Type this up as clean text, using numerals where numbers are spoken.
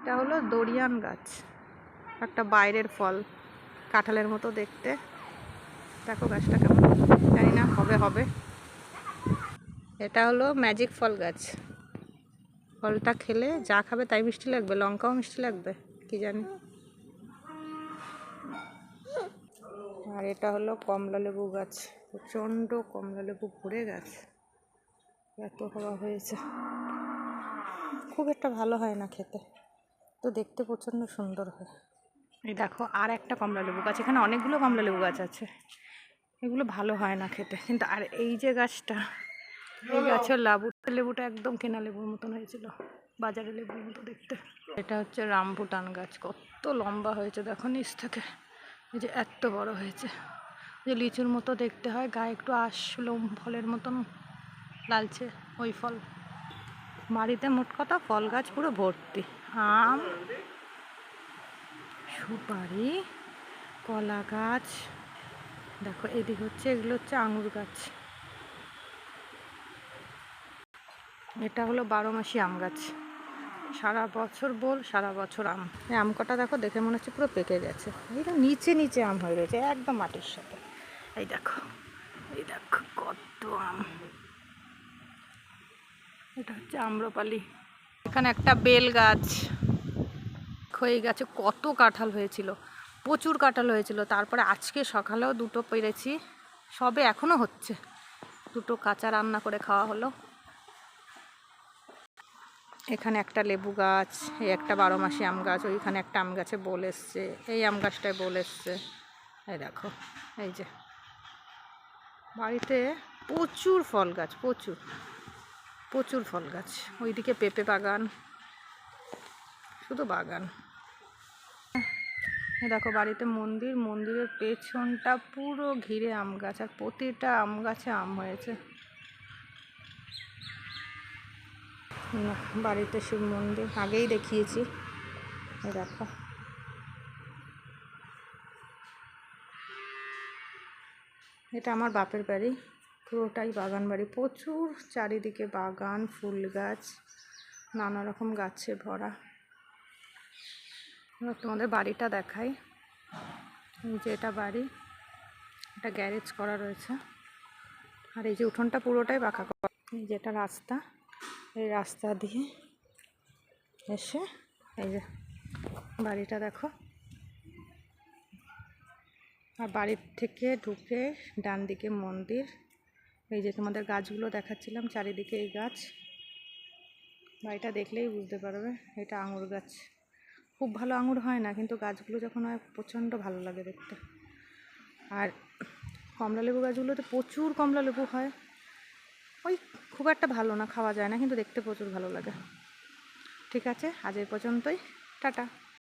এটা হলো দরিয়ান গাছ, একটা বাইরের ফল, কাঁঠালের মতো দেখতে। দেখো গাছটা কেমন, জানি না হবে হবে। এটা হলো ম্যাজিক ফল গাছ, ফলটা খেলে যা খাবে তাই মিষ্টি লাগবে, লঙ্কাও মিষ্টি লাগবে কি জানি। আর এটা হলো কমলা লেবু গাছ, প্রচণ্ড কমলা লেবু ভরে গাছ, এত হওয়া হয়েছে, খুব একটা ভালো হয় না খেতে, তো দেখতে প্রচণ্ড সুন্দর হয়। এই দেখো আর একটা কমলা লেবু গাছ, এখানে অনেকগুলো কমলা লেবু গাছ আছে, এগুলো ভালো হয় না খেতে। কিন্তু আর এই যে গাছটা, এই গাছের লেবুটা একদম কেনা লেবুর মতন হয়েছিল, বাজারে লেবুর মতো দেখতে। এটা হচ্ছে রামভুটান গাছ, কত লম্বা হয়েছে দেখো নিচ থেকে, এই যে এত বড় হয়েছে, যে লিচুর মতো দেখতে হয়, গায়ে একটু আশলোম ফলের মতন লালচে ওই ফল। বাড়িতে মোট কথা ফল গাছ পুরো ভর্তি, আম, সুপারি, কলা গাছ, দেখো এদিকে হচ্ছে, এগুলো হচ্ছে আঙুর গাছ। এটা হলো 12 মাসি আম গাছ, সারা বছর বল সারা বছর আম। এই আম কটা দেখো, দেখে মনে হচ্ছে পুরো পেকে গেছে, এইটা নিচে নিচে আম হয়ে গেছে একদম মাটির সাথে। এই দেখো, এই দেখো কত আম, এটা হচ্ছে আম্রপালি। এখানে একটা বেল গাছ, এই গাছে কত কাঁঠাল হয়েছিল, প্রচুর কাঁঠাল হয়েছিল। তারপরে আজকে সকালেও দুটো পেরেছি, সবে এখনো হচ্ছে, দুটো কাঁচা রান্না করে খাওয়া হলো। এখানে একটা লেবু গাছ, এই একটা 12 মাসি আম গাছ, ওইখানে একটা আম গাছে বোল এসছে, এই আম গাছটায় বোল এসছে। এই দেখো, এই যে বাড়িতে প্রচুর ফল গাছ, প্রচুর প্রচুর ফল গাছ। ওইদিকে পেঁপে বাগান, শুধু বাগান। দেখো বাড়িতে মন্দির, মন্দিরের পেছনটা পুরো ঘিরে আম গাছ, আর প্রতিটা আম গাছে আম হয়েছে। বাড়িতে শিব মন্দির আগেই দেখিয়েছি, দেখো এটা আমার বাপের বাড়ি, পুরোটাই বাগান বাড়ি, প্রচুর চারিদিকে বাগান, ফুল গাছ, নানা রকম গাছে ভরা। এবার তোমাদের বাড়িটা দেখাই, এই যে এটা বাড়ি, এটা গ্যারেজ করা রয়েছে, আর এই যে উঠোনটা পুরোটাই পাকা করা। এই যেটা রাস্তা, এই রাস্তা দিয়ে এসে এই যে বাড়িটা দেখো, আর বাড়ির থেকে ঢুকে ডান দিকে মন্দির। এই যে তোমাদের গাছগুলো দেখাচ্ছিলাম, চারিদিকে এই গাছ, বাড়িটা দেখলেই বুঝতে পারবে। এটা আঙুর গাছ, খুব ভালো আঙুর হয় না, কিন্তু গাছগুলো যখন হয় প্রচণ্ড ভালো লাগে দেখতে। আর কমলা লেবু গাছগুলোতে প্রচুর কমলা লেবু হয়, ওই খুব একটা ভালো না, খাওয়া যায় না, কিন্তু দেখতে প্রচুর ভালো লাগে। ঠিক আছে, আজ এই পর্যন্তই, টাটা।